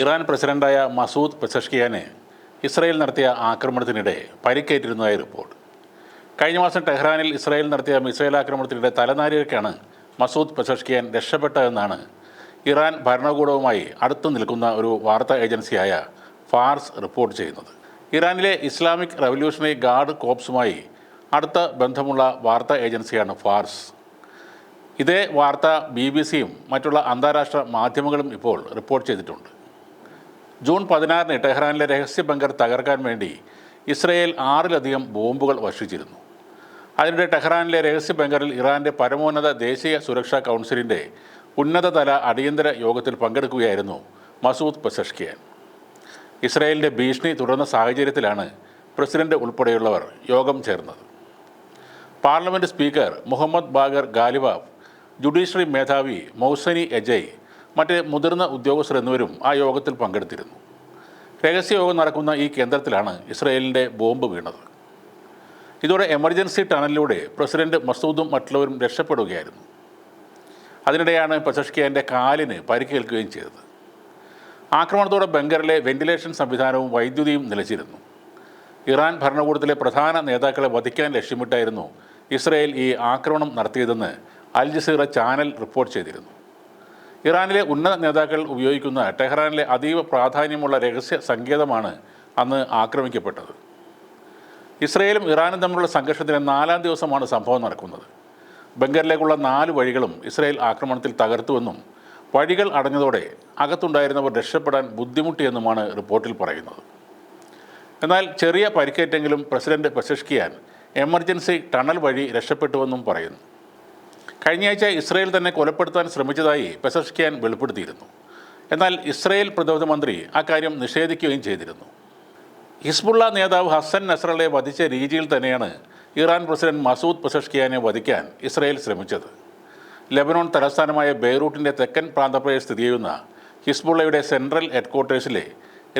Iran പ്രസിഡന്റായ Masood പെസഷ്കിയാന് Israel നടത്തിയ ആക്രമണത്തിനിടെ പരിക്കേറ്റിരുന്നതായി report. കഴിഞ്ഞ മാസം ടെഹ്റാനിൽ ഇസ്രായേൽ നടത്തിയ മിസൈൽ ആക്രമണത്തിനിടെ തലനാരിഴയ്ക്കാണ് മസൂദ് പെസഷ്കിയാൻ രക്ഷപ്പെട്ടതെന്നാണ് ഇറാൻ ഭരണകൂടവുമായി അടുത്തു നിൽക്കുന്ന ഒരു വാർത്താ ഏജൻസിയായ ഫാർസ് റിപ്പോർട്ട് ചെയ്യുന്നത്. ഇറാനിലെ ഇസ്ലാമിക് റവല്യൂഷണറി ഗാർഡ് കോപ്സുമായി അടുത്ത ബന്ധമുള്ള വാർത്താ ഏജൻസിയാണ് ഫാർസ്. ഇതേ വാർത്ത BBC-യും മറ്റുള്ള അന്താരാഷ്ട്ര മാധ്യമങ്ങളും ഇപ്പോൾ റിപ്പോർട്ട് ചെയ്തിട്ടുണ്ട്. ജൂൺ 16-ന് ടെഹ്റാനിലെ രഹസ്യ ബങ്കർ തകർക്കാൻ വേണ്ടി ഇസ്രയേൽ 6-ലധികം ബോംബുകൾ വർഷിച്ചിരുന്നു. അതിനിടെ ടെഹ്റാനിലെ രഹസ്യ ബങ്കറിൽ ഇറാൻ്റെ പരമോന്നത ദേശീയ സുരക്ഷാ കൗൺസിലിൻ്റെ ഉന്നതതല അടിയന്തര യോഗത്തിൽ പങ്കെടുക്കുകയായിരുന്നു മസൂദ് പെസഷ്കിയാൻ. ഇസ്രയേലിൻ്റെ ഭീഷണി തുടർന്ന സാഹചര്യത്തിലാണ് പ്രസിഡന്റ് ഉൾപ്പെടെയുള്ളവർ യോഗം ചേർന്നത്. Parliament speaker Mohammad Bagher Ghalibaf, judiciary മേധാവി മൗസനി എജയ്, മറ്റ് മുതിർന്ന ഉദ്യോഗസ്ഥർ എന്നിവരും ആ യോഗത്തിൽ പങ്കെടുത്തിരുന്നു. രഹസ്യയോഗം നടക്കുന്ന ഈ കേന്ദ്രത്തിലാണ് ഇസ്രയേലിൻ്റെ ബോംബ് വീണത്. ഇതോടെ എമർജൻസി ടണലിലൂടെ പ്രസിഡന്റ് മസൂദും മറ്റുള്ളവരും രക്ഷപ്പെടുകയായിരുന്നു. അതിനിടെയാണ് പെസഷ്കിയാൻ്റെ കാലിന് പരിക്കേൽക്കുകയും ചെയ്തത്. ആക്രമണത്തോടെ ബങ്കറിലെ വെന്റിലേഷൻ സംവിധാനവും വൈദ്യുതിയും നിലച്ചിരുന്നു. ഇറാൻ ഭരണകൂടത്തിലെ പ്രധാന നേതാക്കളെ വധിക്കാൻ ലക്ഷ്യമിട്ടായിരുന്നു ഇസ്രയേൽ ഈ ആക്രമണം നടത്തിയതെന്ന് അൽ ജസീറ ചാനൽ റിപ്പോർട്ട് ചെയ്തിരുന്നു. ഇറാനിലെ ഉന്നത നേതാക്കൾ ഉപയോഗിക്കുന്ന ടെഹ്റാനിലെ അതീവ പ്രാധാന്യമുള്ള രഹസ്യ സങ്കേതമാണ് അന്ന് ആക്രമിക്കപ്പെട്ടത്. ഇസ്രയേലും ഇറാനും തമ്മിലുള്ള സംഘർഷത്തിന് 4-ാം ദിവസമാണ് സംഭവം നടക്കുന്നത്. ബങ്കറിലേക്കുള്ള 4 വഴികളും ഇസ്രയേൽ ആക്രമണത്തിൽ തകർത്തുവെന്നും വഴികൾ അടഞ്ഞതോടെ അകത്തുണ്ടായിരുന്നവർ രക്ഷപ്പെടാൻ ബുദ്ധിമുട്ടിയെന്നുമാണ് റിപ്പോർട്ടിൽ പറയുന്നത്. എന്നാൽ ചെറിയ പരിക്കേറ്റെങ്കിലും പ്രസിഡന്റ് പെസഷ്കിയാൻ എമർജൻസി ടണൽ വഴി രക്ഷപ്പെട്ടുവെന്നും പറയുന്നു. കഴിഞ്ഞയാഴ്ച ഇസ്രയേൽ തന്നെ കൊലപ്പെടുത്താൻ ശ്രമിച്ചതായി പെസഷ്കിയാൻ വെളിപ്പെടുത്തിയിരുന്നു. എന്നാൽ ഇസ്രയേൽ പ്രതിരോധ മന്ത്രി അക്കാര്യം നിഷേധിക്കുകയും ചെയ്തിരുന്നു. ഹിസ്ബുള്ള നേതാവ് ഹസൻ നസ്രള്ളയെ വധിച്ച രീതിയിൽ തന്നെയാണ് ഇറാൻ പ്രസിഡന്റ് മസൂദ് പെസഷ്കിയാനെ വധിക്കാൻ ഇസ്രയേൽ ശ്രമിച്ചത്. ലെബനോൺ തലസ്ഥാനമായ ബെയ്റൂട്ടിൻ്റെ തെക്കൻ പ്രാന്തപ്രദേശത്ത് സ്ഥിതി ചെയ്യുന്ന ഹിസ്ബുള്ളയുടെ സെൻട്രൽ ഹെഡ്ക്വാർട്ടേഴ്സിലെ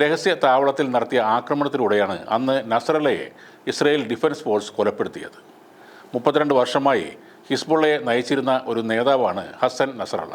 രഹസ്യ താവളത്തിൽ നടത്തിയ ആക്രമണത്തിലൂടെയാണ് അന്ന് നസ്രള്ളയെ ഇസ്രയേൽ ഡിഫൻസ് ഫോഴ്സ് കൊലപ്പെടുത്തിയത്. 32 വർഷമായി ഹിസ്ബുള്ളയെ നയിച്ചിരുന്ന ഒരു നേതാവാണ് ഹസൻ നസ്രള്ള.